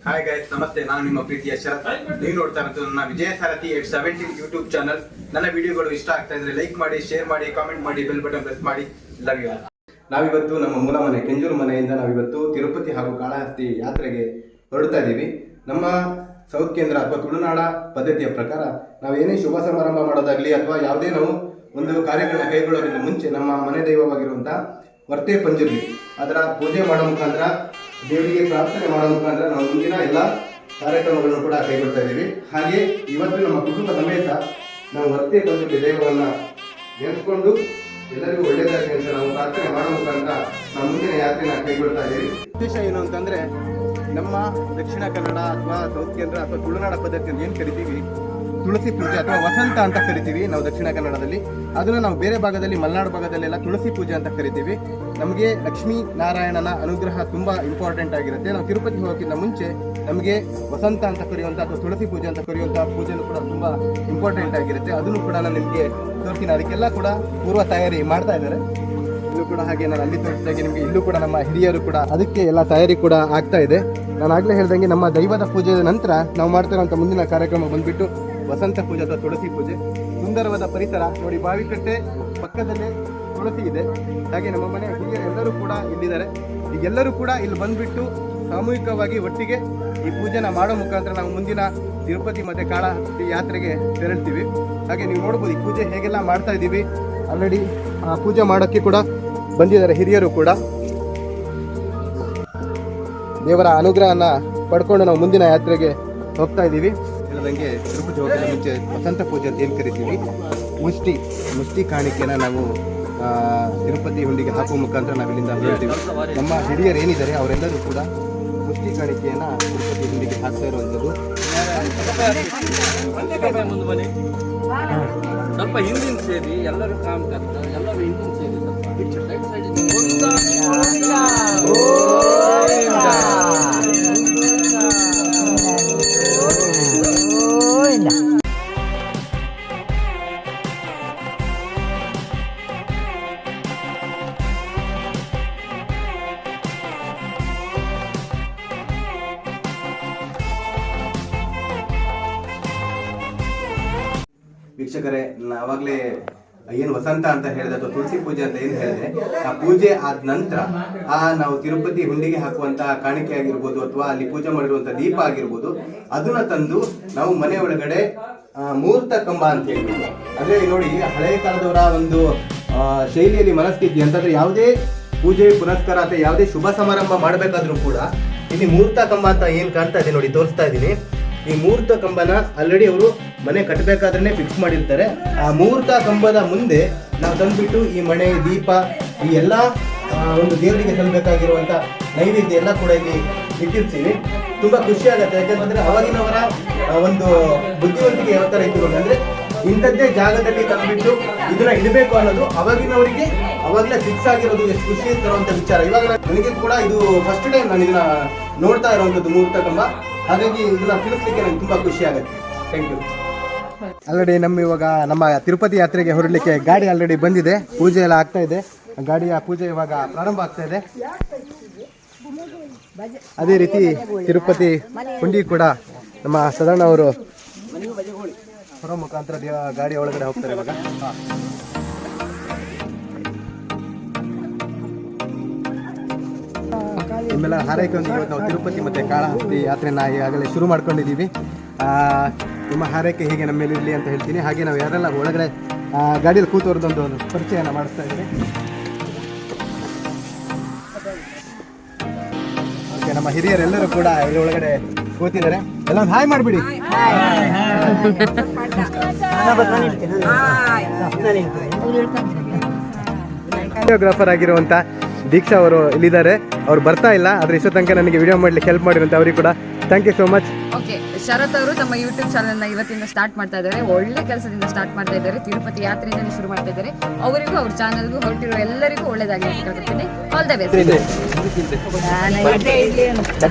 Hi guys, ನಮಸ್ತೆ. ನಾನು ನಿಮ್ಮ ಪ್ರೀತಿಯ ಶರತ್. ನೀವು ನೋಡ್ತಾ ಇರೋದು ನನ್ನ ವಿಜಯ ಸಾರಥಿ 817 ಯೂಟ್ಯೂಬ್ ಚಾನಲ್. ನನ್ನ ವಿಡಿಯೋಗಳು ಇಷ್ಟ ಆಗ್ತಾ ಇದ್ರೆ ಲೈಕ್ ಮಾಡಿ, ಶೇರ್ ಮಾಡಿ, ಕಾಮೆಂಟ್ ಮಾಡಿ, ಬೆಲ್ ಬಟನ್ ಪ್ರೆಸ್ ಮಾಡಿ. Love you. ನಾವಿವತ್ತು ನಮ್ಮ ಮೂಲ ಮನೆ ಕೆಂಜೂರು ಮನೆಯಿಂದ ನಾವಿವತ್ತು ತಿರುಪತಿ ಹಾಗೂ ಕಾಳಹಸ್ತಿ ಯಾತ್ರೆಗೆ ಹೊರಡ್ತಾ ಇದ್ದೀವಿ. ನಮ್ಮ ಸೌತ್ ಕೇಂದ್ರ ಅಥವಾ ತುಳುನಾಡ ಪದ್ಧತಿಯ ಪ್ರಕಾರ ನಾವೇನೇ ಶುಭ ಸಮಾರಂಭ ಮಾಡೋದಾಗ್ಲಿ ಅಥವಾ ಯಾವುದೇ ನಾವು ಒಂದು ಕಾರ್ಯಗಳನ್ನ ಕೈಗೊಳ್ಳೋದ್ರಿಂದ ಮುಂಚೆ ನಮ್ಮ ಮನೆ ದೈವವಾಗಿರುವಂತಹ ವರ್ತೆ ಪಂಜುರ್ಲಿ ಅದರ ಪೂಜೆ ಮಾಡೋ ಮುಖಾಂತರ, ದೇವರಿಗೆ ಪ್ರಾರ್ಥನೆ ಮಾಡೋ ಮುಖಾಂತರ ನಾವು ಮುಂದಿನ ಎಲ್ಲ ಕಾರ್ಯಕ್ರಮಗಳನ್ನು ಕೂಡ ಕೈಗೊಳ್ತಾ ಇದ್ದೀವಿ. ಹಾಗೆ ಇವತ್ತು ನಮ್ಮ ಕುಟುಂಬ ಸಮೇತ ನಾವು ವರ್ತೆ ಪಂಜುರ್ಲಿ ದೈವವನ್ನು ನೆನೆಸ್ಕೊಂಡು ಎಲ್ಲರಿಗೂ ಒಳ್ಳೆಯದಾಗಲಿ ಅಂತ ನಾವು ಪ್ರಾರ್ಥನೆ ಮಾಡೋ ಮುಖಾಂತರ ನಾವು ಮುಂದಿನ ಯಾತ್ರೆನ ಕೈಗೊಳ್ತಾ ಇದ್ದೀವಿ. ಉದ್ದೇಶ ಏನು ಅಂತಂದ್ರೆ, ನಮ್ಮ ದಕ್ಷಿಣ ಕನ್ನಡ ಅಥವಾ ಸೌತ್ ಕೇಂದ್ರ ಅಥವಾ ತುಳುನಾಡ ಪದ್ಧತಿಯನ್ನು ಏನು ಕರಿತೀವಿ, ತುಳಸಿ ಪೂಜೆ ಅಥವಾ ವಸಂತ ಅಂತ ಕರಿತೀವಿ ನಾವು ದಕ್ಷಿಣ ಕನ್ನಡದಲ್ಲಿ. ಅದನ್ನು ನಾವು ಬೇರೆ ಭಾಗದಲ್ಲಿ, ಮಲೆನಾಡು ಭಾಗದಲ್ಲೆಲ್ಲ ತುಳಸಿ ಪೂಜೆ ಅಂತ ಕರಿತೀವಿ. ನಮಗೆ ಲಕ್ಷ್ಮೀ ನಾರಾಯಣನ ಅನುಗ್ರಹ ತುಂಬ ಇಂಪಾರ್ಟೆಂಟ್ ಆಗಿರುತ್ತೆ. ನಾವು ತಿರುಪತಿ ಹೋಗೋಕ್ಕಿಂತ ಮುಂಚೆ ನಮಗೆ ವಸಂತ ಅಂತ ಕರೆಯುವಂಥ ಅಥವಾ ತುಳಸಿ ಪೂಜೆ ಅಂತ ಕರೆಯುವಂಥ ಪೂಜೆನೂ ಕೂಡ ತುಂಬ ಇಂಪಾರ್ಟೆಂಟ್ ಆಗಿರುತ್ತೆ. ಅದನ್ನು ಕೂಡ ನಾನು ನಿಮಗೆ ತೋರಿಸ್ತೀನಿ. ಅದಕ್ಕೆಲ್ಲ ಕೂಡ ಪೂರ್ವ ತಯಾರಿ ಮಾಡ್ತಾ ಇದ್ದಾರೆ. ಇಲ್ಲೂ ಕೂಡ ಹಾಗೆ ನಾನು ಅಲ್ಲಿ ತೋರಿಸಿದಾಗೆ ನಿಮಗೆ ಇಲ್ಲೂ ಕೂಡ ನಮ್ಮ ಹಿರಿಯರು ಕೂಡ ಅದಕ್ಕೆ ಎಲ್ಲ ತಯಾರಿ ಕೂಡ ಆಗ್ತಾ ಇದೆ. ನಾನು ಆಗಲೇ ಹೇಳ್ದಂಗೆ ನಮ್ಮ ದೈವದ ಪೂಜೆಯ ನಂತರ ನಾವು ಮಾಡ್ತಿರೋಂಥ ಮುಂದಿನ ಕಾರ್ಯಕ್ರಮ ಬಂದುಬಿಟ್ಟು ವಸಂತ ಪೂಜೆ ಅಥವಾ ತುಳಸಿ ಪೂಜೆ. ಸುಂದರವಾದ ಪರಿಸರ ನೋಡಿ, ಬಾವಿಕಟ್ಟೆ ಪಕ್ಕದಲ್ಲೇ ತುಳಸಿ ಇದೆ. ಹಾಗೆ ನಮ್ಮ ಮನೆಯ ಹಿರಿಯರು ಎಲ್ಲರೂ ಕೂಡ ಇಲ್ಲಿದ್ದಾರೆ. ಈಗೆಲ್ಲರೂ ಕೂಡ ಇಲ್ಲಿ ಬಂದುಬಿಟ್ಟು ಸಾಮೂಹಿಕವಾಗಿ ಒಟ್ಟಿಗೆ ಈ ಪೂಜೆನ ಮಾಡೋ ಮುಖಾಂತರ ನಾವು ಮುಂದಿನ ತಿರುಪತಿ ಮತ್ತು ಕಾಳಹಸ್ತಿ ಯಾತ್ರೆಗೆ ತೆರಳ್ತೀವಿ. ಹಾಗೆ ನೀವು ನೋಡ್ಬೋದು ಈ ಪೂಜೆ ಹೇಗೆಲ್ಲ ಮಾಡ್ತಾ ಇದ್ದೀವಿ. ಆಲ್ರೆಡಿ ಪೂಜೆ ಮಾಡೋಕ್ಕೆ ಕೂಡ ಬಂದಿದ್ದಾರೆ ಹಿರಿಯರು ಕೂಡ. ದೇವರ ಅನುಗ್ರಹನ ಪಡ್ಕೊಂಡು ನಾವು ಮುಂದಿನ ಯಾತ್ರೆಗೆ ಹೋಗ್ತಾ ಇದ್ದೀವಿ. ಹೇಳ್ದಂಗೆ ತಿರುಪತಿ ಹೋಗೋದ ಮುಂಚೆ ವಸಂತ ಪೂಜೆ ಅಂತ ಏನು ಕರಿತೀವಿ, ಮುಷ್ಟಿ ಕಾಣಿಕೆನ ನಾವು ತಿರುಪತಿ ಹುಂಡಿಗೆ ಹಾಕುವ ಮುಖಾಂತರ ನಾವು ಇಲ್ಲಿಂದ ಹೇಳ್ತೀವಿ. ನಮ್ಮ ಹಿರಿಯರು ಏನಿದ್ದಾರೆ ಅವರೆಲ್ಲರೂ ಕೂಡ ಮುಷ್ಟಿ ಕಾಣಿಕೆಯನ್ನು ತಿರುಪತಿ ಹುಂಡಿಗೆ ಹಾಕ್ತಾ ಇರುವಂಥದ್ದು. ಸ್ವಲ್ಪ ಹಿಂದಿನ ಸೇರಿ ಎಲ್ಲರೂ ಕಾಮ್ ಕರ್ತಾರೆ, ಎಲ್ಲರೂ ಹಿಂದಿನ ಸೇರಿ ವೀಕ್ಷಕರೇ, ನಾವಾಗಲೇ ಏನು ವಸಂತ ಅಂತ ಹೇಳಿದೆ ಅಥವಾ ತುಳಸಿ ಪೂಜೆ ಅಂತ ಏನು ಹೇಳಿದೆ, ಆ ಪೂಜೆ ಆದ ನಂತರ ನಾವು ತಿರುಪತಿ ಹುಂಡಿಗೆ ಹಾಕುವಂತಹ ಕಾಣಿಕೆ ಆಗಿರ್ಬೋದು ಅಥವಾ ಅಲ್ಲಿ ಪೂಜೆ ಮಾಡಿರುವಂತಹ ದೀಪ ಆಗಿರ್ಬೋದು, ಅದನ್ನ ತಂದು ನಾವು ಮನೆ ಒಳಗಡೆ ಮುಹೂರ್ತ ಕಂಬ ಅಂತ ಹೇಳ್ಬೋದು. ಅಂದ್ರೆ ನೋಡಿ, ಹಳೆಯ ಕಾಲದವರ ಒಂದು ಶೈಲಿಯಲ್ಲಿ ಮನಸ್ಥಿತಿ ಅಂತಂದ್ರೆ ಯಾವುದೇ ಪೂಜೆ ಪುನಸ್ಕಾರ ಅಥವಾ ಯಾವುದೇ ಶುಭ ಸಮಾರಂಭ ಮಾಡಬೇಕಾದ್ರೂ ಕೂಡ ಇಲ್ಲಿ ಮುಹೂರ್ತ ಕಂಬ ಅಂತ ಏನು ಕಾಣ್ತಾ ಇದೆ ನೋಡಿ, ತೋರಿಸ್ತಾ ಇದ್ದೀನಿ. ಈ ಮುಹೂರ್ತ ಕಂಬನ ಆಲ್ರೆಡಿ ಅವರು ಮನೆ ಕಟ್ಟಬೇಕಾದ್ರೆ ಫಿಕ್ಸ್ ಮಾಡಿರ್ತಾರೆ. ಆ ಮುಹೂರ್ತ ಕಂಬದ ಮುಂದೆ ನಾವು ತಂದುಬಿಟ್ಟು ಈ ಮಣೆ, ದೀಪ, ಈ ಎಲ್ಲ ಒಂದು ದೇವರಿಗೆ ಸಲ್ಲಬೇಕಾಗಿರುವಂಥ ನೈವೇದ್ಯ ಎಲ್ಲ ಕೂಡ ಇಲ್ಲಿ ಇಟ್ಟಿರ್ತೀವಿ. ತುಂಬ ಖುಷಿ ಆಗುತ್ತೆ. ಯಾಕಂತಂದ್ರೆ ಅವಾಗಿನವರ ಒಂದು ಬುದ್ಧಿವಂತಿಕೆ ಯಾವ ಥರ ಇತ್ತು ಅಂದರೆ, ಇಂಥದ್ದೇ ಜಾಗದಲ್ಲಿ ತಂದುಬಿಟ್ಟು ಇದನ್ನ ಇಡಬೇಕು ಅನ್ನೋದು ಅವಾಗಿನವರಿಗೆ ಅವಾಗಲೇ ಫಿಕ್ಸ್ ಆಗಿರೋದು ಎಷ್ಟು ಖುಷಿ ತರುವಂಥ ವಿಚಾರ. ಇವಾಗ ನನಗೆ ಕೂಡ ಇದು ಫಸ್ಟ್ ಟೈಮ್ ನಾನು ಇದನ್ನ ನೋಡ್ತಾ ಇರುವಂಥದ್ದು ಮುಹೂರ್ತ ಕಂಬ. ಹಾಗಾಗಿ ಇದನ್ನ ತಿಳಿಸ್ಲಿಕ್ಕೆ ನನಗೆ ತುಂಬಾ ಖುಷಿ ಆಗುತ್ತೆ. Thank you. ಆಲ್ರೆಡಿ ನಮ್ಮ ತಿರುಪತಿ ಯಾತ್ರೆಗೆ ಹೊರಡಲಿಕ್ಕೆ ಗಾಡಿ ಆಲ್ರೆಡಿ ಬಂದಿದೆ. ಪೂಜೆ ಎಲ್ಲ ಆಗ್ತಾ ಇದೆ. ಗಾಡಿಯ ಪೂಜೆ ಇವಾಗ ಪ್ರಾರಂಭ ಆಗ್ತಾ ಇದೆ. ಅದೇ ರೀತಿ ತಿರುಪತಿ ಹುಂಡಿ ಕೂಡ ನಮ್ಮ ಸದಣ್ಣ ಅವರು ಹೊರ ಮುಖಾಂತರ ಗಾಡಿ ಒಳಗಡೆ ಹೋಗ್ತಾರೆ ಇವಾಗ. ನಿಮ್ಮೆಲ್ಲ ಹಾರೈಕೆಯೊಂದಿಗೆ ನಾವು ತಿರುಪತಿ ಮತ್ತು ಕಾಳಹಸ್ತಿ ಯಾತ್ರೆನ ಈಗಾಗಲೇ ಶುರು ಮಾಡ್ಕೊಂಡಿದ್ದೀವಿ. ನಿಮ್ಮ ಹಾರೈಕೆ ಹೇಗೆ ನಮ್ಮ ಮೇಲೆ ಇರಲಿ ಅಂತ ಹೇಳ್ತೀನಿ. ಹಾಗೆ ನಾವು ಯಾರೆಲ್ಲ ಒಳಗಡೆ ಗಾಡಿಯಲ್ಲಿ ಕೂತವ್ರದ್ದೊಂದು ಪರಿಚಯನ ಮಾಡಿಸ್ತಾ ಇದ್ದೀವಿ. ಓಕೆ, ನಮ್ಮ ಹಿರಿಯರೆಲ್ಲರೂ ಕೂಡ ಇಲ್ಲಿ ಒಳಗಡೆ ಕೂತಿದ್ದಾರೆ. ಎಲ್ಲ ಒಂದು ಹಾಯ್ ಮಾಡಿಬಿಡಿ. ವಿಡಿಯೋಗ್ರಾಫರ್ ಆಗಿರುವಂಥ ದೀಕ್ಷಾ ಅವರು ಇಲ್ಲಿದ್ದಾರೆ. ಅವ್ರು ಬರ್ತಾ ಇಲ್ಲ, ಆದರೆ ಇಷ್ಟೋ ತನಕ ನನಗೆ ವಿಡಿಯೋ ಮಾಡ್ಲಿಕ್ಕೆ ಹೆಲ್ಪ್ ಮಾಡಿರಂತ ಅವರಿಗೆ ಕೂಡ thank you so much. Okay, Sharath ಅವರು ತಮ್ಮ ಯೂಟ್ಯೂಬ್ ಚಾನಲ್ನ ಇವತ್ತಿಂದ ಸ್ಟಾರ್ಟ್ ಮಾಡ್ತಾ ಇದ್ದಾರೆ. ಒಳ್ಳೆ ಕೆಲಸದಿಂದ ಸ್ಟಾರ್ಟ್ ಮಾಡ್ತಾ ಇದ್ದಾರೆ. ತಿರುಪತಿ ಯಾತ್ರೆಯಿಂದ ಶುರು ಮಾಡ್ತಾ ಇದ್ದಾರೆ. ಅವರಿಗೂ ಅವ್ರ ಚಾನಲ್ಗೂ ಹೊರಟಿರೋ ಎಲ್ಲರಿಗೂ ಒಳ್ಳೇದಾಗಲಿ ಅಂತ ಕೇಳ್ಕೊತೀನಿ. All the best.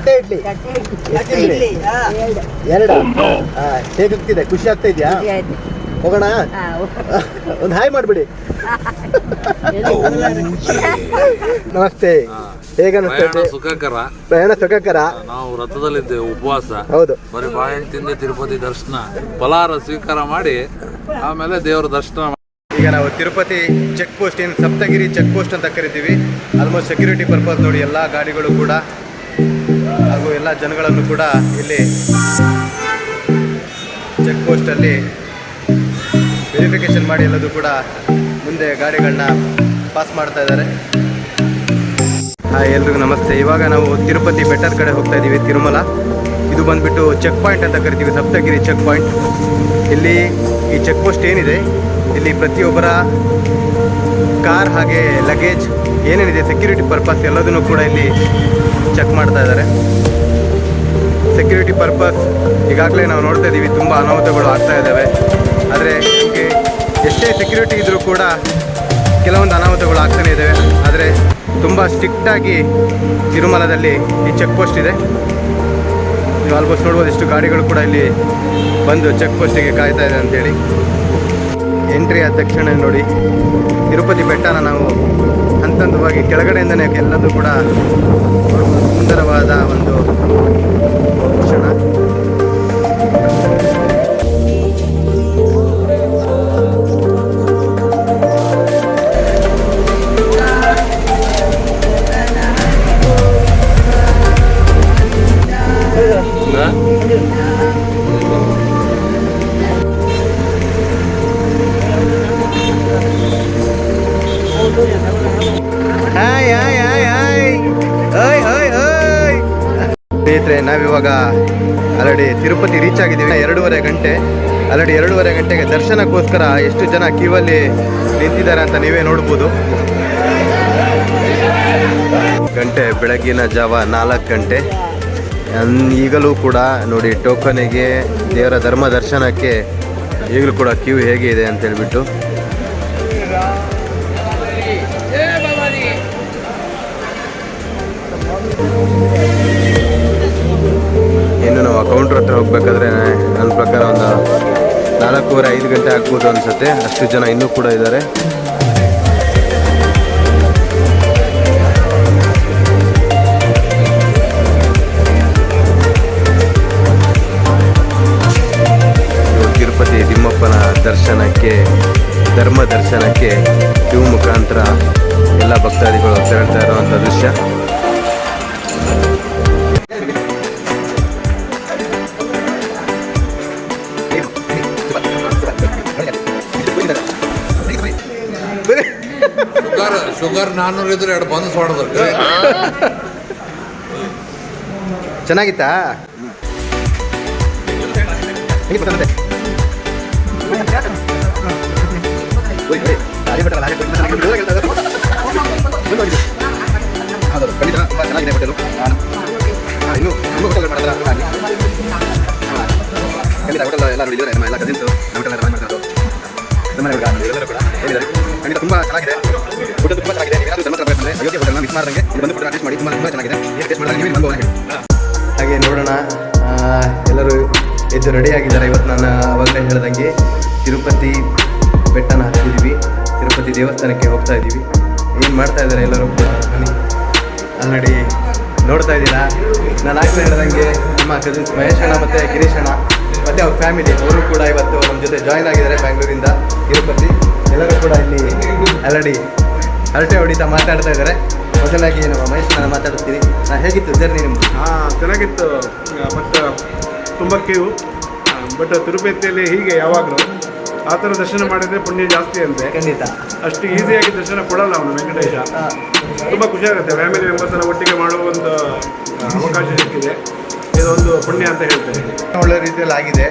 ಎರಡು ಹೇಗಾಗ್ತಿದೆ? ಖುಷಿ ಆಗ್ತಾ ಇದೆಯಾ? ಹೋಗೋಣ, ಒಂದು ಹಾಯ್ ಮಾಡಿಬಿಡಿ. ನಮಸ್ತೆ. ಪ್ರಯಾಣ ಸುಖಕರ. ಪ್ರಯಾಣ ಸುಖಕರ. ನಾವು ರಥದಲ್ಲಿದ್ದೇವೆ, ಉಪವಾಸ. ಹೌದು. ಬರೀ ಬಾಳೆಹಣ್ಣು ತಿಂದೆ ತಿರುಪತಿ ದರ್ಶನ, ಫಲಾಹಾರ ಸ್ವೀಕಾರ ಮಾಡಿ ಆಮೇಲೆ ದೇವರ ದರ್ಶನ. ಈಗ ನಾವು ತಿರುಪತಿ ಚೆಕ್ ಪೋಸ್ಟ್, ಏನು ಸಪ್ತಗಿರಿ ಚೆಕ್ ಪೋಸ್ಟ್ ಅಂತ ಕರಿತೀವಿ, ಆಲ್ಮೋಸ್ಟ್ ಸೆಕ್ಯೂರಿಟಿ ಪರ್ಪಸ್ ನೋಡಿ ಎಲ್ಲ ಗಾಡಿಗಳು ಕೂಡ ಹಾಗೂ ಎಲ್ಲ ಜನಗಳನ್ನು ಕೂಡ ಇಲ್ಲಿ ಚೆಕ್ ಪೋಸ್ಟಲ್ಲಿ ವೆರಿಫಿಕೇಷನ್ ಮಾಡಿ ಎಲ್ಲದೂ ಕೂಡ ಮುಂದೆ ಗಾಡಿಗಳನ್ನ ಪಾಸ್ ಮಾಡ್ತಾ ಇದ್ದಾರೆ. ಹಾಯ್, ಎಲ್ರಿಗೂ ನಮಸ್ತೆ. ಇವಾಗ ನಾವು ತಿರುಪತಿ ಬೆಟ್ಟದ ಕಡೆ ಹೋಗ್ತಾ ಇದ್ದೀವಿ, ತಿರುಮಲ. ಇದು ಬಂದುಬಿಟ್ಟು ಚೆಕ್ ಪಾಯಿಂಟ್ ಅಂತ ಕರಿತೀವಿ, ಸಪ್ತಗಿರಿ ಚೆಕ್ ಪಾಯಿಂಟ್. ಇಲ್ಲಿ ಈ ಚೆಕ್ ಪೋಸ್ಟ್ ಏನಿದೆ, ಇಲ್ಲಿ ಪ್ರತಿಯೊಬ್ಬರ ಕಾರ್ ಹಾಗೆ ಲಗೇಜ್ ಏನೇನಿದೆ ಸೆಕ್ಯೂರಿಟಿ ಪರ್ಪಸ್ ಎಲ್ಲದನ್ನು ಕೂಡ ಇಲ್ಲಿ ಚೆಕ್ ಮಾಡ್ತಾ ಇದ್ದಾರೆ. ಸೆಕ್ಯೂರಿಟಿ ಪರ್ಪಸ್ ಈಗಾಗಲೇ ನಾವು ನೋಡ್ತಾ ಇದ್ದೀವಿ, ತುಂಬ ಅನಾಹುತಗಳು ಆಗ್ತಾ ಇದ್ದಾವೆ. ಆದರೆ ನಿಮಗೆ ಎಷ್ಟೇ ಸೆಕ್ಯೂರಿಟಿ ಇದ್ದರೂ ಕೂಡ ಕೆಲವೊಂದು ಅನಾಹುತಗಳು ಆಗ್ತಾನೇ ಇದ್ದಾವೆ. ಆದರೆ ತುಂಬ ಸ್ಟ್ರಿಕ್ಟಾಗಿ ತಿರುಮಲದಲ್ಲಿ ಈ ಚೆಕ್ ಪೋಸ್ಟ್ ಇದೆ. ನೀವು ಆಲ್ಮೋಸ್ಟ್ ನೋಡ್ಬೋದು ಎಷ್ಟು ಗಾಡಿಗಳು ಕೂಡ ಇಲ್ಲಿ ಬಂದು ಚೆಕ್ ಪೋಸ್ಟಿಗೆ ಕಾಯ್ತಾ ಇದೆ ಅಂತೇಳಿ. ಎಂಟ್ರಿ ಆದ ತಕ್ಷಣ ನೋಡಿ ತಿರುಪತಿ ಬೆಟ್ಟನ ನಾವು ಹಂತವಾಗಿ ಕೆಳಗಡೆಯಿಂದನೇ ಎಲ್ಲದೂ ಕೂಡ ಸುಂದರವಾದ ಒಂದು ಕ್ಷಣ. ಸ್ನೇಹಿತರೆ, ನಾವಿವಾಗ ಆಲ್ರೆಡಿ ತಿರುಪತಿ ರೀಚ್ ಆಗಿದ್ದೀವಿ. 2:30 ಗಂಟೆ. ಆಲ್ರೆಡಿ 2:30 ಗಂಟೆಗೆ ದರ್ಶನಕ್ಕೋಸ್ಕರ ಎಷ್ಟು ಜನ ಕ್ಯೂವಲ್ಲಿ ನಿಂತಿದ್ದಾರೆ ಅಂತ ನೀವೇ ನೋಡ್ಬೋದು. ಗಂಟೆ ಬೆಳಗಿನ ಜಾವ 4 ಗಂಟೆ. ಈಗಲೂ ಕೂಡ ನೋಡಿ ಟೋಕನಿಗೆ, ದೇವರ ಧರ್ಮ ದರ್ಶನಕ್ಕೆ ಈಗಲೂ ಕೂಡ ಕ್ಯೂ ಹೇಗೆ ಇದೆ ಅಂತ ಹೇಳ್ಬಿಟ್ಟು. ಇನ್ನು ನಾವು ಕೌಂಟ್ರ್ ಹತ್ರ ಹೋಗ್ಬೇಕಾದ್ರೆ ನನ್ನ ಪ್ರಕಾರ ಒಂದು 4:30-5 ಗಂಟೆ ಆಗ್ಬೋದು ಅನಿಸುತ್ತೆ. ಅಷ್ಟು ಜನ ಇನ್ನೂ ಕೂಡ ಇದ್ದಾರೆ. ತಿರುಪತಿ ತಿಮ್ಮಪ್ಪನ ದರ್ಶನಕ್ಕೆ, ಧರ್ಮ ದರ್ಶನಕ್ಕೆ ಕ್ಯೂ ಮುಖಾಂತರ ಎಲ್ಲ ಭಕ್ತಾದಿಗಳು ತೆರಳ್ತಾ ಇರುವಂಥ ದೃಶ್ಯ. ಶುಗರ್ 400 ಇದ್ರೆ 2 ಬಂದು ಹೊಡೆದ್ರು. ಚೆನ್ನಾಗಿತ್ತಾ? ತುಂಬ ಚೆನ್ನಾಗಿದೆ. ಫುಡ್ ತುಂಬ ಚೆನ್ನಾಗಿದೆ. ನೀವೇನಾದರೂ ಧರ್ಮಸ್ಥಳ ಬಂದರೆ ಅಯೋಧ್ಯೆ ಹೋಟೆಲ್ನ ಮಿಸ್ ಮಾಡ್ದಂಗೆ ಬಂದು ಫುಡ್ ಟೇಸ್ಟ್ ಮಾಡಿ. ತುಂಬ ಚೆನ್ನಾಗಿದೆ. ಏನು ಟೇಸ್ಟ್ ಮಾಡಿದಾಗ ನೀವು ಬಂದು ಹಾಗೆ ನೋಡೋಣ. ಎಲ್ಲರೂ ಎದ್ದು ರೆಡಿಯಾಗಿದ್ದಾರೆ. ಇವತ್ತು ನಾನು ಆವಾಗಲೇ ಹೇಳ್ದಂಗೆ ತಿರುಪತಿ ಬೆಟ್ಟನ ಹತ್ತಿದ್ದೀವಿ, ತಿರುಪತಿ ದೇವಸ್ಥಾನಕ್ಕೆ ಹೋಗ್ತಾ ಇದ್ದೀವಿ. ಏನು ಮಾಡ್ತಾ ಇದ್ದಾರೆ ಎಲ್ಲರೂ ಕೂಡ ಬನ್ನಿ. ಆಲ್ರೆಡಿ ನೋಡ್ತಾ ಇದ್ದೀರಾ. ನಾನು ಆಗಲೇ ಹೇಳ್ದಂಗೆ ನಮ್ಮ ಕಸಿನ್ಸ್ ಮಹೇಶ್ ಅಣ್ಣ ಮತ್ತು ಗಿರೀಶ್ ಅಣ್ಣ ಮತ್ತು ಅವ್ರ ಫ್ಯಾಮಿಲಿ ಅವರು ಕೂಡ ಇವತ್ತು ನಮ್ಮ ಜೊತೆ ಜಾಯ್ನ್ ಆಗಿದ್ದಾರೆ ಬ್ಯಾಂಗ್ಳೂರಿಂದ ತಿರುಪತಿ. ಎಲ್ಲರೂ ಕೂಡ ಇಲ್ಲಿ ಆಲ್ರೆಡಿ ಹರಟೆ ಹೊಡಿತಾ ಮಾತಾಡ್ತಾ ಇದ್ದಾರೆ. ಮೊದಲಾಗಿ ನಮ್ಮ ಮಹೇಶ್ ಅಣ್ಣ ಮಾತಾಡ್ತೀವಿ. ಹೇಗಿತ್ತು ಜರ್ನಿ ನಿಮ್ಮದು? ಚೆನ್ನಾಗಿತ್ತು. ಬಟ್ ತುಂಬ ಕ್ಯೂ. ಬಟ್ ತಿರುಪತಿಯಲ್ಲಿ ಹೀಗೆ ಯಾವಾಗಲೂ ಆ ಥರ ದರ್ಶನ ಮಾಡಿದರೆ ಪುಣ್ಯ ಜಾಸ್ತಿ ಅಂತೆ. ಖಂಡಿತ ಅಷ್ಟು ಈಸಿಯಾಗಿ ದರ್ಶನ ಕೊಡಲ್ಲ ಅವನು ವೆಂಕಟೇಶ. ತುಂಬ ಖುಷಿಯಾಗುತ್ತೆ. ಫ್ಯಾಮಿಲಿ ಮೆಂಬರ್ಸನ್ನು ಒಟ್ಟಿಗೆ ಮಾಡುವ ಒಂದು ಅವಕಾಶ ಸಿಕ್ಕಿದೆ. ಇದೊಂದು ಪುಣ್ಯ ಅಂತ ಹೇಳ್ತೇನೆ. ಒಳ್ಳೆ ರೀತಿಯಲ್ಲಿ ಆಗಿದೆ.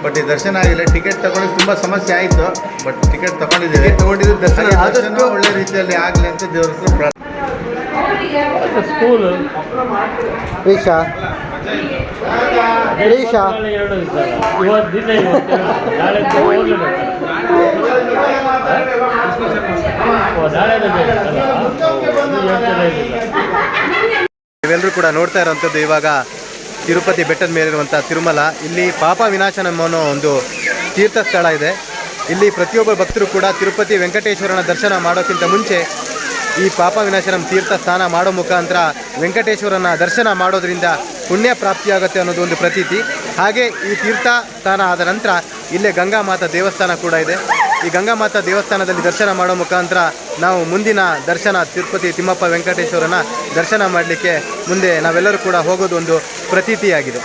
ಬಟ್ ಈ ದರ್ಶನ ಆಗಿಲ್ಲ. ಟಿಕೆಟ್ ತಗೊಳ್ಳೋಕೆ ತುಂಬ ಸಮಸ್ಯೆ ಆಯಿತು. ಬಟ್ ಟಿಕೆಟ್ ತಗೊಂಡಿದ್ದೀವಿ. ತಗೊಂಡಿದ್ದು ದರ್ಶನ ಆದಷ್ಟು ಒಳ್ಳೆ ರೀತಿಯಲ್ಲಿ ಆಗಲಿ ಅಂತ ದೇವರ ಪ್ರಾರ್ಥನೆ. ಸ್ಕೂಲ್ ರೀಶಾ ರೀಶಾ ನೀವೆಲ್ಲರೂ ಕೂಡ ನೋಡ್ತಾ ಇರೋವಂಥದ್ದು ಇವಾಗ ತಿರುಪತಿ ಬೆಟ್ಟದ ಮೇಲಿರುವಂಥ ತಿರುಮಲ. ಇಲ್ಲಿ ಪಾಪ ವಿನಾಶನಂ ಅನ್ನೋ ಒಂದು ತೀರ್ಥ ಸ್ಥಳ ಇದೆ. ಇಲ್ಲಿ ಪ್ರತಿಯೊಬ್ಬ ಭಕ್ತರು ಕೂಡ ತಿರುಪತಿ ವೆಂಕಟೇಶ್ವರನ ದರ್ಶನ ಮಾಡೋಕ್ಕಿಂತ ಮುಂಚೆ ಈ ಪಾಪ ವಿನಾಶನಂ ತೀರ್ಥ ಸ್ನಾನ ಮಾಡೋ ಮುಖಾಂತರ ವೆಂಕಟೇಶ್ವರನ ದರ್ಶನ ಮಾಡೋದ್ರಿಂದ ಪುಣ್ಯ ಪ್ರಾಪ್ತಿಯಾಗುತ್ತೆ ಅನ್ನೋದು ಒಂದು ಪ್ರತೀತಿ. ಹಾಗೆ ಈ ತೀರ್ಥ ಸ್ನಾನ ಆದ ನಂತರ ಇಲ್ಲೇ ಗಂಗಾಮಾತಾ ದೇವಸ್ಥಾನ ಕೂಡ ಇದೆ. ಈ ಗಂಗಾಮಾತಾ ದೇವಸ್ಥಾನದಲ್ಲಿ ದರ್ಶನ ಮಾಡೋ ಮುಖಾಂತರ ನಾವು ಮುಂದಿನ ದರ್ಶನ ತಿರುಪತಿ ತಿಮ್ಮಪ್ಪ ವೆಂಕಟೇಶ್ವರನ ದರ್ಶನ ಮಾಡಲಿಕ್ಕೆ ಮುಂದೆ ನಾವೆಲ್ಲರೂ ಕೂಡ ಹೋಗೋದು ಒಂದು ಪ್ರತೀತಿಯಾಗಿದೆ.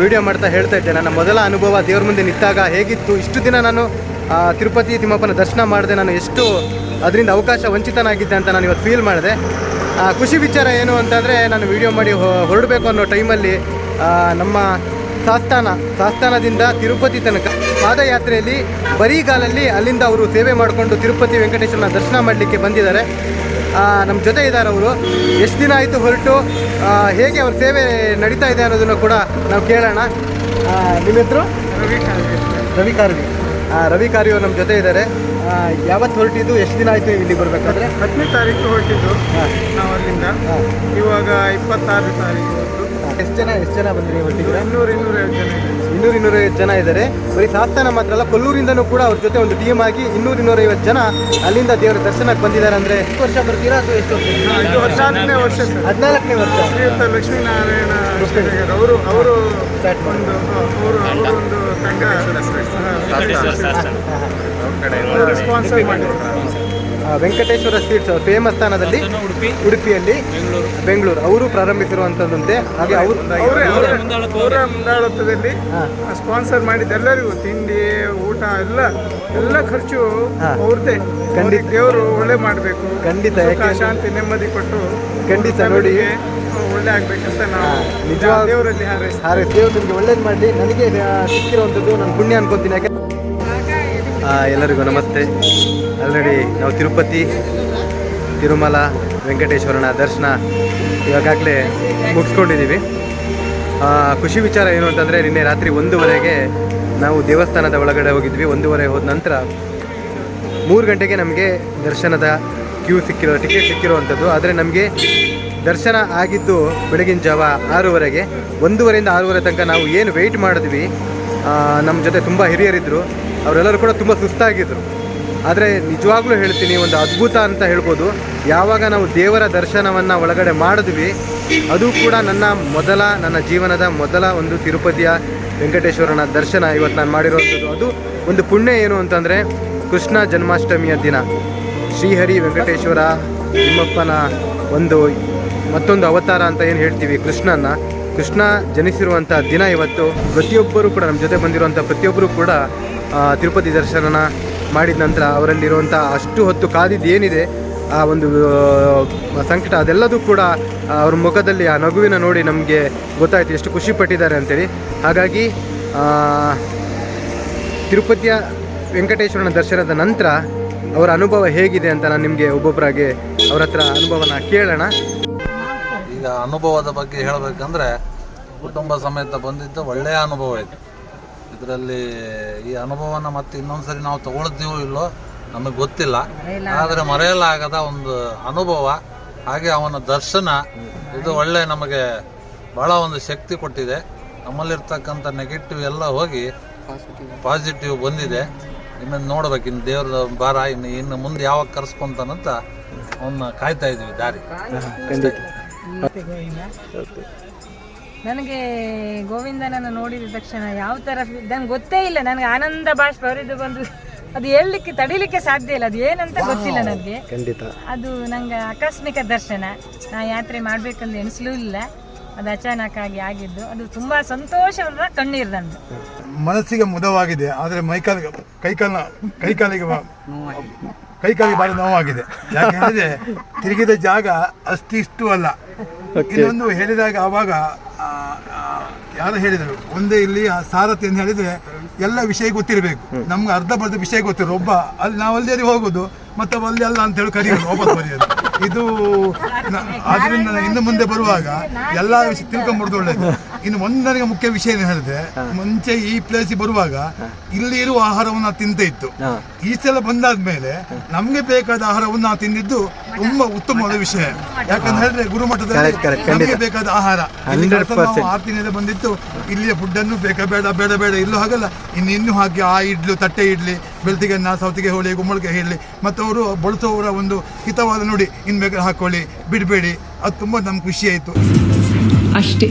ವಿಡಿಯೋ ಮಾಡ್ತಾ ಹೇಳ್ತಾ ಇದ್ದೆ, ನನ್ನ ಮೊದಲ ಅನುಭವ ದೇವ್ರ ಮುಂದೆ ನಿಂತಾಗ ಹೇಗಿತ್ತು. ಇಷ್ಟು ದಿನ ನಾನು ತಿರುಪತಿ ತಿಮ್ಮಪ್ಪನ ದರ್ಶನ ಮಾಡಿದೆ, ನಾನು ಎಷ್ಟು ಅದರಿಂದ ಅವಕಾಶ ವಂಚಿತನಾಗಿದ್ದೆ ಅಂತ ನಾನು ಇವತ್ತು ಫೀಲ್ ಮಾಡಿದೆ. ಖುಷಿ ವಿಚಾರ ಏನು ಅಂತಂದರೆ, ನಾನು ವಿಡಿಯೋ ಮಾಡಿ ಹೊರಡಬೇಕು ಅನ್ನೋ ಟೈಮಲ್ಲಿ ನಮ್ಮ ಸಾಸ್ತಾನದಿಂದ ತಿರುಪತಿ ತನಕ ಪಾದಯಾತ್ರೆಯಲ್ಲಿ ಬರೀಗಾಲಲ್ಲಿ ಅಲ್ಲಿಂದ ಅವರು ಸೇವೆ ಮಾಡಿಕೊಂಡು ತಿರುಪತಿ ವೆಂಕಟೇಶ್ವರನ ದರ್ಶನ ಮಾಡಲಿಕ್ಕೆ ಬಂದಿದ್ದಾರೆ. ನಮ್ಮ ಜೊತೆ ಇದ್ದಾರೆ ಅವರು. ಎಷ್ಟು ದಿನ ಆಯಿತು ಹೊರಟು, ಹೇಗೆ ಅವ್ರ ಸೇವೆ ನಡೀತಾ ಇದೆ ಅನ್ನೋದನ್ನು ಕೂಡ ನಾವು ಕೇಳೋಣ. ನಿಮ್ಮ ಹೆಸರು? ರವಿ ಕಾರ್ವಿ. ರವಿ ಕಾರ್ವಿ ಅವರು ನಮ್ಮ ಜೊತೆ ಇದ್ದಾರೆ. ಯಾವತ್ತು ಹೊರಟಿದ್ದು, ಎಷ್ಟು ದಿನ ಆಯಿತು ಇಲ್ಲಿ ಬರಬೇಕಾದ್ರೆ? 10ನೇ ತಾರೀಕು ಹೊರಟಿದ್ದು ನಾವು ಅಲ್ಲಿಂದ. ಇವಾಗ 26 ತಾರೀಕು. ಎಷ್ಟು ಜನ ಬಂದ್ರಿ ಒಟ್ಟಿಗೆ? 200-250 ಜನ ಇದ್ದಾರೆ. ಬರೀ ಸಾಸ್ತಾನ ಮಾತ್ರ ಅಲ್ಲ, ಕೊಲ್ಲೂರಿಂದನೂ ಕೂಡ ಅವ್ರ ಜೊತೆ ಒಂದು ಟೀಮ್ ಆಗಿ 200-250 ಜನ ಅಲ್ಲಿಂದ ದೇವರ ದರ್ಶನಕ್ಕೆ ಬಂದಿದ್ದಾರೆ. ಅಂದರೆ ಎಷ್ಟು ವರ್ಷ ಬರ್ತೀರಾ ಅಥವಾ ಎಷ್ಟು ವರ್ಷ? ಇದು 14ನೇ ವರ್ಷ. 14ನೇ ವರ್ಷ. ಶ್ರೀಯುತ ಲಕ್ಷ್ಮೀನಾರಾಯಣ ಅವರು ಒಂದು ತಂಡ ಸ್ಪಾನ್ಸರ್ ಮಾಡಿದ್ರು. ವೆಂಕಟೇಶ್ವರ ಸ್ವೀಟ್ಸ್ ಫೇಮಸ್ ಸ್ಥಾನದಲ್ಲಿ ಉಡುಪಿಯಲ್ಲಿ, ಬೆಂಗಳೂರು ಅವರು ಪ್ರಾರಂಭಿಸಿರುವಂಥದ್ದಂತೆ. ಹಾಗೆ ಅವರ ಮುಂದಾಳತ್ವದಲ್ಲಿ ಸ್ಪಾನ್ಸರ್ ಮಾಡಿದ ಎಲ್ಲರಿಗೂ ತಿಂಡಿ ಊಟ ಎಲ್ಲ ಖರ್ಚು ಅವ್ರದ್ದೇ. ಖಂಡಿತ ದೇವರು ಒಳ್ಳೆ ಮಾಡಬೇಕು, ಖಂಡಿತ ಶಾಂತಿ ನೆಮ್ಮದಿ ಕೊಟ್ಟು ಖಂಡಿತ ನೋಡಿ ಒಳ್ಳೆ ಆಗ್ಬೇಕಂತ ನಾವು ನಿಜವಾದ ದೇವರಲ್ಲಿ ಹಾರೈಸಿ ದೇವರು ನಿಮಗೆ ಒಳ್ಳೇದು ಮಾಡಲಿ. ನನಗೆ ಸಿಕ್ಕಿರುವಂಥದ್ದು ನಾನು ಪುಣ್ಯ ಅನ್ಕೊತೀನಿ. ಯಾಕೆ ಎಲ್ಲರಿಗೂ ನಮಸ್ತೆ. ಆಲ್ರೆಡಿ ನಾವು ತಿರುಪತಿ ತಿರುಮಲ ವೆಂಕಟೇಶ್ವರನ ದರ್ಶನ ಇವಾಗಲೇ ಮುಗಿಸ್ಕೊಂಡಿದ್ದೀವಿ. ಖುಷಿ ವಿಚಾರ ಏನು ಅಂತಂದರೆ, ನಿನ್ನೆ ರಾತ್ರಿ 1:30ಗೆ ನಾವು ದೇವಸ್ಥಾನದ ಒಳಗಡೆ ಹೋಗಿದ್ವಿ. 1:30 ಹೋದ ನಂತರ 3 ಗಂಟೆಗೆ ನಮಗೆ ದರ್ಶನದ ಟಿಕೆಟ್ ಸಿಕ್ಕಿರುವಂಥದ್ದು. ಆದರೆ ನಮಗೆ ದರ್ಶನ ಆಗಿದ್ದು ಬೆಳಗಿನ ಜಾವ 6:30ಗೆ. 1:30ಯಿಂದ 6:30 ತನಕ ನಾವು ಏನು ವೆಯ್ಟ್ ಮಾಡಿದ್ವಿ. ನಮ್ಮ ಜೊತೆ ತುಂಬ ಹಿರಿಯರಿದ್ದರು, ಅವರೆಲ್ಲರೂ ಕೂಡ ತುಂಬ ಸುಸ್ತಾಗಿದ್ದರು. ಆದರೆ ನಿಜವಾಗ್ಲೂ ಹೇಳ್ತೀನಿ, ಒಂದು ಅದ್ಭುತ ಅಂತ ಹೇಳ್ಬೋದು. ಯಾವಾಗ ನಾವು ದೇವರ ದರ್ಶನವನ್ನು ಒಳಗಡೆ ಮಾಡಿದ್ವಿ, ಅದು ಕೂಡ ನನ್ನ ಜೀವನದ ಮೊದಲ ಒಂದು ತಿರುಪತಿಯ ವೆಂಕಟೇಶ್ವರನ ದರ್ಶನ ಇವತ್ತು ನಾನು ಮಾಡಿರುವಂಥದ್ದು. ಅದು ಒಂದು ಪುಣ್ಯ ಏನು ಅಂತಂದರೆ, ಕೃಷ್ಣ ಜನ್ಮಾಷ್ಟಮಿಯ ದಿನ ಶ್ರೀಹರಿ ವೆಂಕಟೇಶ್ವರ ತಿಮ್ಮಪ್ಪನ ಮತ್ತೊಂದು ಅವತಾರ ಅಂತ ಏನು ಹೇಳ್ತೀವಿ, ಕೃಷ್ಣ ಜನಿಸಿರುವಂಥ ದಿನ ಇವತ್ತು. ಪ್ರತಿಯೊಬ್ಬರು ಕೂಡ ನಮ್ಮ ಜೊತೆ ಬಂದಿರುವಂಥ ಪ್ರತಿಯೊಬ್ಬರು ಕೂಡ ತಿರುಪತಿ ದರ್ಶನ ಮಾಡಿದ ನಂತರ ಅವರಲ್ಲಿರುವಂಥ ಅಷ್ಟು ಹೊತ್ತು ಕಾದಿದ್ದು ಏನಿದೆ, ಆ ಒಂದು ಸಂಕಟ ಅದೆಲ್ಲದೂ ಕೂಡ ಅವ್ರ ಮುಖದಲ್ಲಿ ಆ ನಗುವಿನ ನೋಡಿ ನಮಗೆ ಗೊತ್ತಾಯಿತು ಎಷ್ಟು ಖುಷಿ ಪಟ್ಟಿದ್ದಾರೆ ಅಂತೇಳಿ. ಹಾಗಾಗಿ ತಿರುಪತಿಯ ವೆಂಕಟೇಶ್ವರನ ದರ್ಶನದ ನಂತರ ಅವರ ಅನುಭವ ಹೇಗಿದೆ ಅಂತ ನಾನು ನಿಮಗೆ ಒಬ್ಬೊಬ್ಬರಾಗಿ ಅವ್ರ ಹತ್ರ ಅನುಭವನ ಕೇಳೋಣ. ಈಗ ಅನುಭವದ ಬಗ್ಗೆ ಹೇಳಬೇಕಂದ್ರೆ, ಕುಟುಂಬ ಸಮೇತ ಬಂದಿದ್ದು ಒಳ್ಳೆಯ ಅನುಭವ ಇದೆ. ಇದರಲ್ಲಿ ಈ ಅನುಭವನ ಮತ್ತೆ ಇನ್ನೊಂದ್ಸರಿ ನಾವು ತಗೊಳ್ತೀವೋ ಇಲ್ಲೋ ನಮಗೆ ಗೊತ್ತಿಲ್ಲ. ಆದರೆ ಮರೆಯಲಾಗದ ಒಂದು ಅನುಭವ. ಹಾಗೆ ಅವನ ದರ್ಶನ ಇದು ಒಳ್ಳೆ ನಮಗೆ ಬಹಳ ಒಂದು ಶಕ್ತಿ ಕೊಟ್ಟಿದೆ. ನಮ್ಮಲ್ಲಿರ್ತಕ್ಕಂಥ ನೆಗೆಟಿವ್ ಎಲ್ಲ ಹೋಗಿ ಪಾಸಿಟಿವ್ ಬಂದಿದೆ. ಇನ್ನು ನೋಡ್ಬೇಕು, ಇನ್ನು ದೇವ್ರ ಭಾರ ಇನ್ನು ಮುಂದೆ ಯಾವಾಗ ಕರೆಸ್ಕೊಂತಾನಂತ ಅವನ್ನ ಕಾಯ್ತಾ ಇದ್ವಿ ದಾರಿ. ನನಗೆ ಗೋವಿಂದನನ್ನು ನೋಡಿದ ತಕ್ಷಣ ಯಾವ ಥರ ನನಗೆ ಗೊತ್ತೇ ಇಲ್ಲ. ನನಗೆ ಆನಂದ ಬಾಷ್ಪ ಹರಿದು ಬಂದು ಅದು ಹೇಳಲಿಕ್ಕೆ ತಡಿಲಿಕ್ಕೆ ಸಾಧ್ಯ ಇಲ್ಲ. ಅದು ಏನಂತ ಗೊತ್ತಿಲ್ಲ ನನಗೆ. ಅದು ನಂಗೆ ಆಕಸ್ಮಿಕ ದರ್ಶನ. ನಾ ಯಾತ್ರೆ ಮಾಡಬೇಕಂತ ಎಣಿಸ್ಲೂ ಇಲ್ಲ. ಅದು ಅಚಾನಕ್ಕಾಗಿ ಆಗಿದ್ದು. ಅದು ತುಂಬ ಸಂತೋಷವಾದ ಕಣ್ಣೀರು ನಂದು. ಮನಸ್ಸಿಗೆ ಮುದವಾಗಿದೆ, ಆದರೆ ಕೈಕಾಲಿಗೆ ಭಾರಿ ನೋವಾಗಿದೆ. ಯಾಕೆ ಹೇಳಿದ್ರೆ ತಿರುಗಿದ ಜಾಗ ಅಷ್ಟಿಷ್ಟು ಅಲ್ಲ, ಇನ್ನೊಂದು ಹೇಳಿದಾಗ ಆವಾಗ ಯಾರು ಹೇಳಿದರು ಒಂದೇ ಇಲ್ಲಿ ಆ ಸಾರಥಿ ಅಂತ ಹೇಳಿದ್ರೆ ಎಲ್ಲ ವಿಷಯ ಗೊತ್ತಿರಬೇಕು. ನಮ್ಗೆ ಅರ್ಧ ಬರ್ಧ ವಿಷಯ ಗೊತ್ತಿರೋ ಒಬ್ಬ ಅಲ್ಲಿ ನಾವು ಅಲ್ಲಿ ಹೋಗೋದು ಮತ್ತೆ ಅಲ್ಲಿ ಅಲ್ಲ ಅಂತ ಹೇಳಿ ಕರೆಯೋದು ವಾಪಸ್ ಬರೆಯೋದು. ಇದು ಆದ್ರಿಂದ ಇನ್ನು ಮುಂದೆ ಬರುವಾಗ ಎಲ್ಲ ವಿಷಯ ತಿಳ್ಕೊಂಡ್ಬಿಡ್ದು ಒಳ್ಳೇದು. ಇನ್ನು ಒಂದು ನನಗೆ ಮುಖ್ಯ ವಿಷಯ ಏನು ಹೇಳಿದ್ರೆ, ಮುಂಚೆ ಈ ಪ್ಲೇಸಿಗೆ ಬರುವಾಗ ಇಲ್ಲಿ ಇರುವ ಆಹಾರವನ್ನು ನಾವು ತಿಂತ ಇತ್ತು. ಈ ಸಲ ಬಂದಾದ್ಮೇಲೆ ನಮ್ಗೆ ಬೇಕಾದ ಆಹಾರವನ್ನು ನಾವು ತಿಂದಿದ್ದು ತುಂಬಾ ಉತ್ತಮವಾದ ವಿಷಯ. ಯಾಕಂತ ಹೇಳಿದ್ರೆ ಗುರುಮಠದಲ್ಲಿ ನಮಗೆ ಬೇಕಾದ ಆಹಾರ 6 ದಿನದ ಬಂದಿತ್ತು. ಇಲ್ಲಿಯ ಫುಡ್ ಅನ್ನು ಬೇಕಾ ಬೇಡ ಬೇಡ ಬೇಡ ಇಲ್ಲೂ ಹಾಗಲ್ಲ, ಇನ್ನು ಹಾಕಿ ಆ ಇಡ್ಲು, ತಟ್ಟೆ ಇಡ್ಲಿ, ಬೆಳ್ತಿಗೆ ಅನ್ನ, ಸೌತಿಗೆ ಹೋಳಿ, ಗುಮ್ಮಳಿಗೆ ಹೇಳಿ, ಮತ್ತು ಅವರು ಬಳಸುವವರ ಒಂದು ಹಿತವಾದ ನುಡಿ, ಇನ್ನು ಬೇಕಾದ್ರೆ ಹಾಕೊಳ್ಳಿ ಬಿಡಬೇಡಿ, ಅದು ತುಂಬ ನಮ್ಗೆ ಖುಷಿ ಆಯಿತು ಅಷ್ಟೇ.